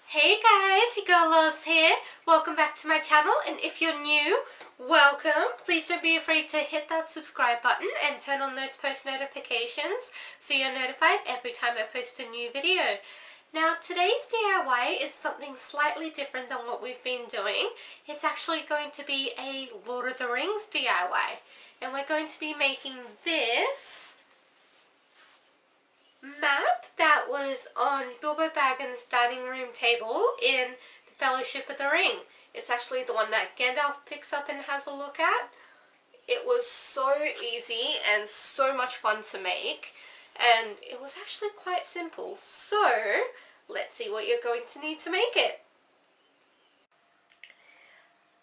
Hey guys, your girl Loz here. Welcome back to my channel, and if you're new, welcome. Please don't be afraid to hit that subscribe button and turn on those post notifications so you're notified every time I post a new video. Now today's DIY is something slightly different than what we've been doing. It's actually going to be a Lord of the Rings DIY, and we're going to be making this map that was on Bilbo Baggins' dining room table in the Fellowship of the Ring. It's actually the one that Gandalf picks up and has a look at. It was so easy and so much fun to make, and it was actually quite simple. So let's see what you're going to need to make it.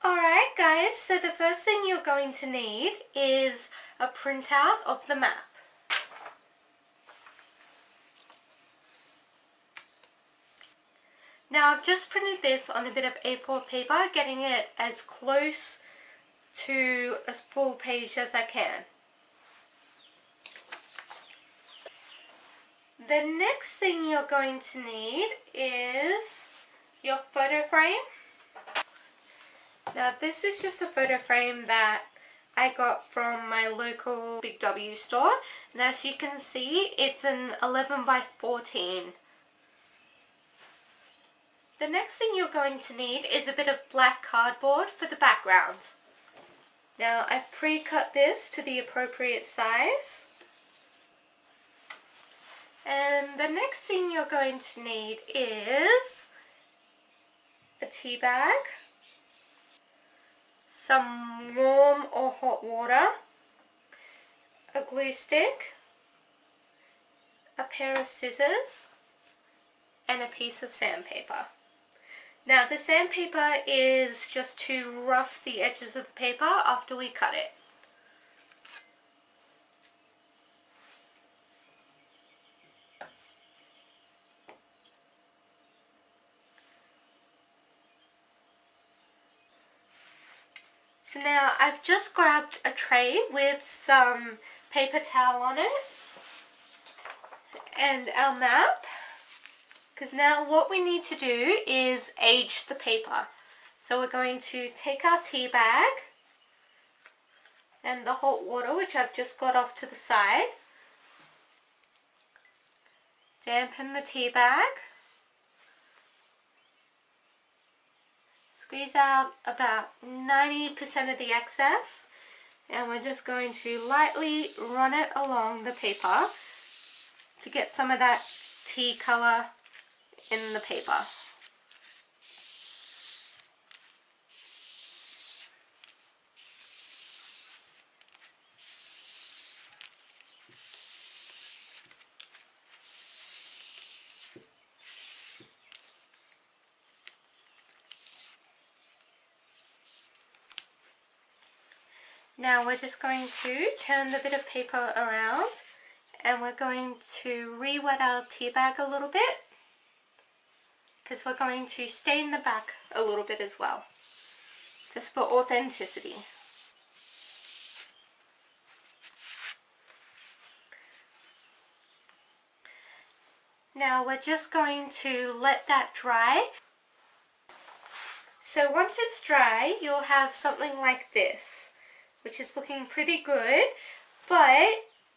Alright guys, so the first thing you're going to need is a printout of the map. Now I've just printed this on a bit of A4 paper, getting it as close to a full page as I can. The next thing you're going to need is your photo frame. Now this is just a photo frame that I got from my local Big W store, and as you can see it's an 11 by 14. The next thing you're going to need is a bit of black cardboard for the background. Now I've pre-cut this to the appropriate size. And the next thing you're going to need is a tea bag, some warm or hot water, a glue stick, a pair of scissors, and a piece of sandpaper. Now the sandpaper is just to rough the edges of the paper after we cut it. So now I've just grabbed a tray with some paper towel on it and our map. Because now what we need to do is age the paper. So we're going to take our tea bag and the hot water, which I've just got off to the side, dampen the tea bag, squeeze out about 90% of the excess, and we're just going to lightly run it along the paper to get some of that tea colour in the paper. Now we're just going to turn the bit of paper around, and we're going to re-wet our tea bag a little bit, because we're going to stain the back a little bit as well, just for authenticity. Now we're just going to let that dry. So once it's dry, you'll have something like this, which is looking pretty good, but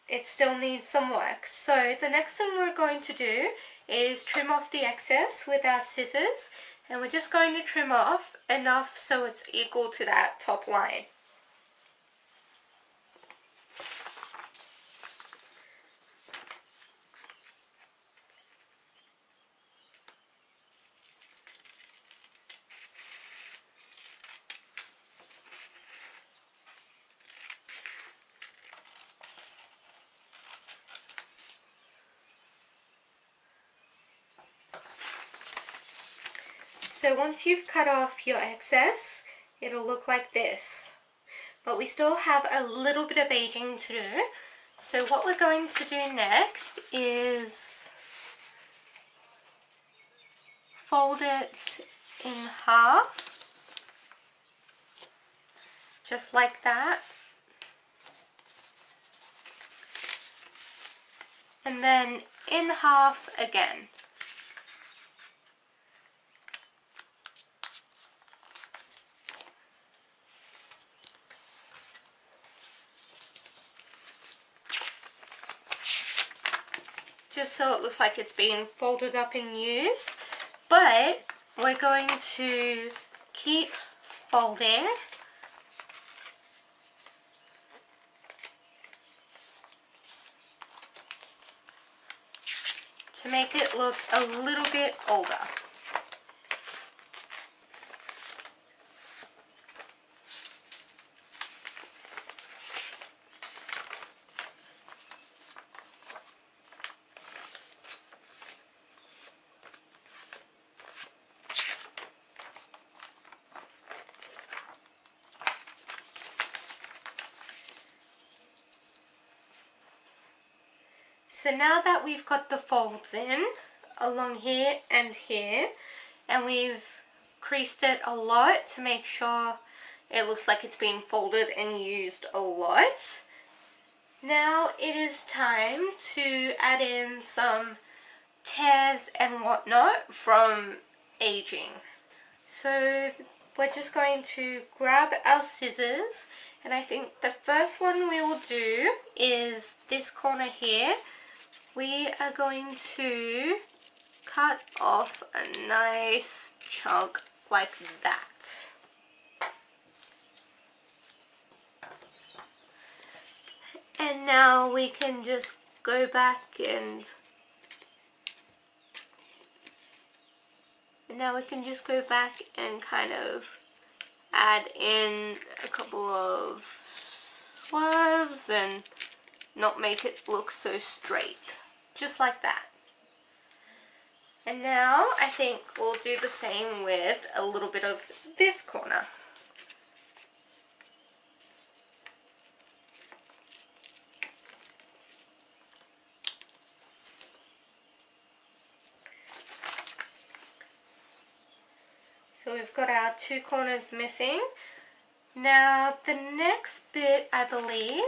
it still needs some work. So the next thing we're going to do is trim off the excess with our scissors, and we're just going to trim off enough so it's equal to that top line. So once you've cut off your excess, it'll look like this. But we still have a little bit of aging to do. So what we're going to do next is fold it in half, just like that. And then in half again. just so it looks like it's been folded up and used. But we're going to keep folding. To make it look a little bit older. So now that we've got the folds in along here and here, and we've creased it a lot to make sure it looks like it's been folded and used a lot, now it is time to add in some tears and whatnot from aging. So we're just going to grab our scissors, and I think the first one we will do is this corner here. We are going to cut off a nice chunk like that. And now we can just go back and kind of add in a couple of swerves and not make it look so straight. Just like that. And now I think we'll do the same with a little bit of this corner. So we've got our two corners missing. Now the next bit, I believe,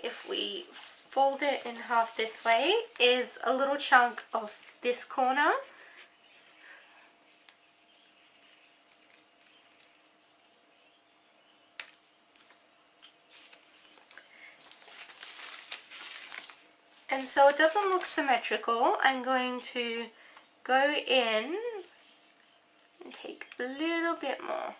if we fold it in half this way, is a little chunk of this corner. And so it doesn't look symmetrical, I'm going to go in and take a little bit more.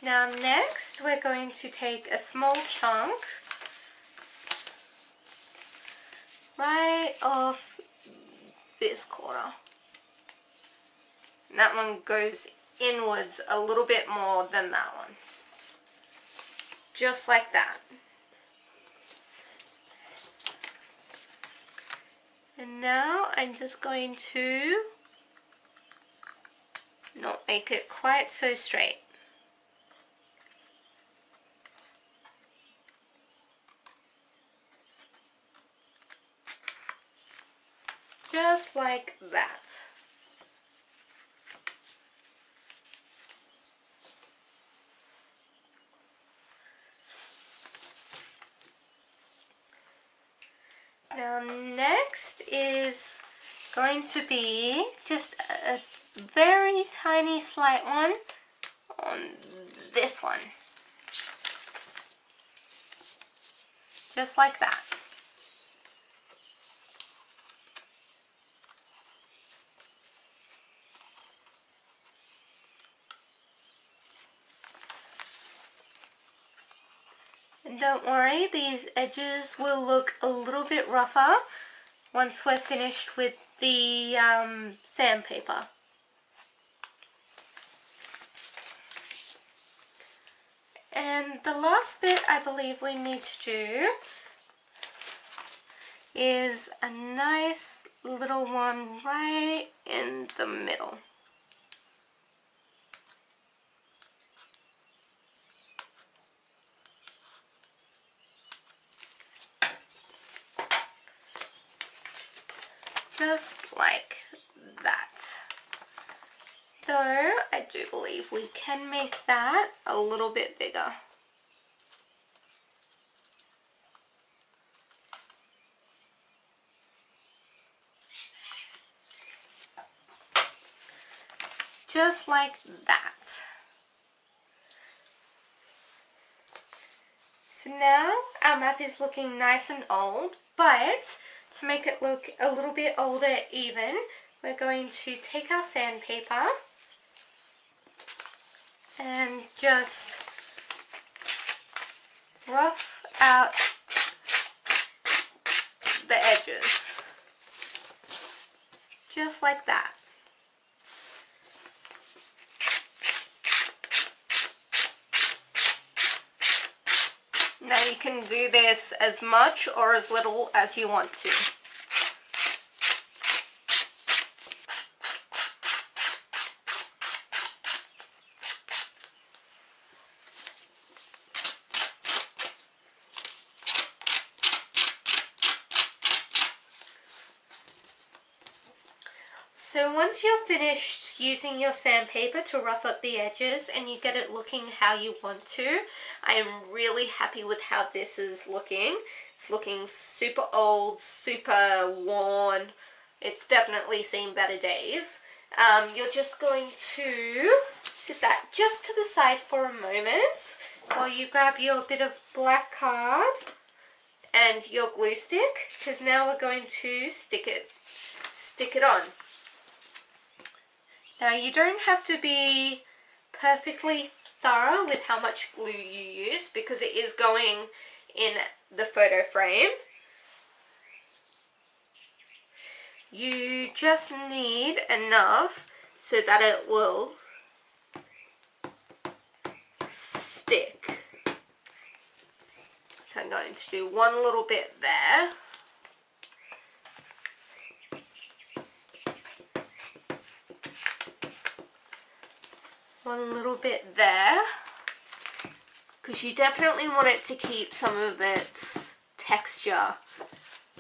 Now next we're going to take a small chunk right off this corner. And that one goes inwards a little bit more than that one. Just like that. And now I'm just going to not make it quite so straight. Just like that. Now next is going to be just a very tiny slight one on this one. Just like that. And don't worry, these edges will look a little bit rougher once we're finished with the sandpaper. And the last bit I believe we need to do is a nice little one right in the middle. Just like that. Though I do believe we can make that a little bit bigger. just like that. So now our map is looking nice and old, but to make it look a little bit older even, we're going to take our sandpaper and just rough out the edges, just like that. Now you can do this as much or as little as you want to. So once you're finished using your sandpaper to rough up the edges and you get it looking how you want to, I am really happy with how this is looking. It's looking super old, super worn. It's definitely seen better days. You're just going to sit that just to the side for a moment while you grab your bit of black card and your glue stick, because now we're going to stick it on. Now you don't have to be perfectly thorough with how much glue you use because it is going in the photo frame. You just need enough so that it will stick. So I'm going to do one little bit there. One little bit there, because you definitely want it to keep some of its texture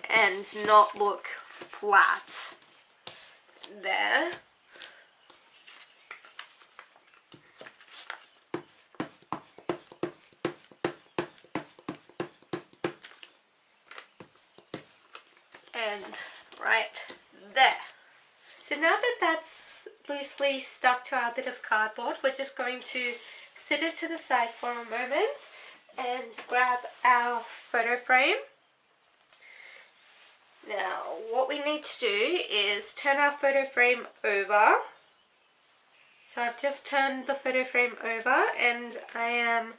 and not look flat there. And right there. So now that that's loosely stuck to our bit of cardboard, we're just going to sit it to the side for a moment and grab our photo frame. Now, what we need to do is turn our photo frame over. So I've just turned the photo frame over and I am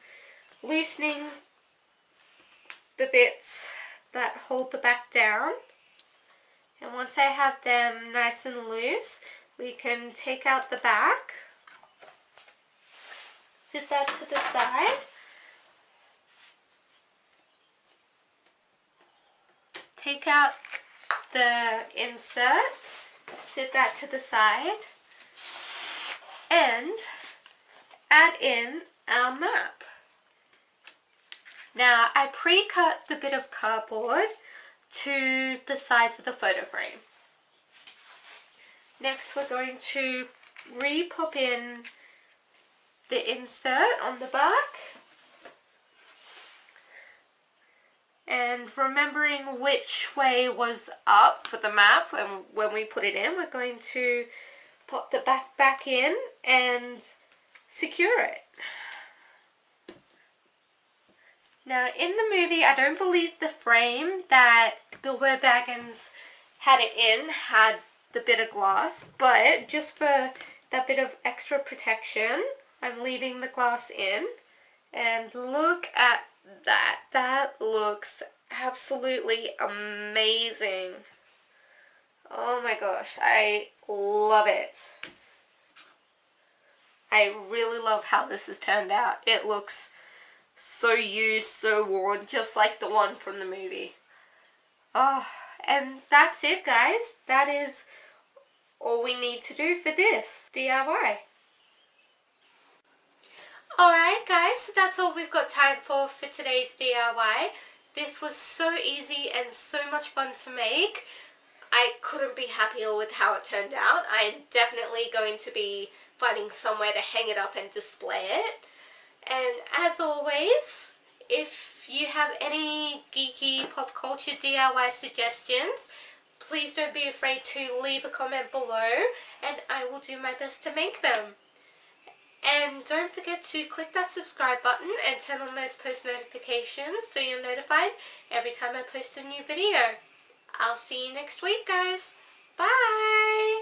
loosening the bits that hold the back down. And once I have them nice and loose, we can take out the back, sit that to the side, take out the insert, sit that to the side, and add in our map. Now I pre-cut the bit of cardboard to the size of the photo frame. Next we're going to re-pop in the insert on the back, and remembering which way was up for the map and when we put it in, we're going to pop the back in and secure it. Now in the movie, I don't believe the frame that Bilbo Baggins had it in had the bit of glass, but just for that bit of extra protection, I'm leaving the glass in. And look at that. That looks absolutely amazing. Oh my gosh, I love it. I really love how this has turned out. It looks so used, so worn, just like the one from the movie. Oh, and that's it, guys. That is all we need to do for this DIY. Alright guys, so that's all we've got time for today's DIY. This was so easy and so much fun to make. I couldn't be happier with how it turned out. I'm definitely going to be finding somewhere to hang it up and display it. And as always, if you have any geeky pop culture DIY suggestions, please don't be afraid to leave a comment below and I will do my best to make them. And don't forget to click that subscribe button and turn on those post notifications so you're notified every time I post a new video. I'll see you next week, guys. Bye!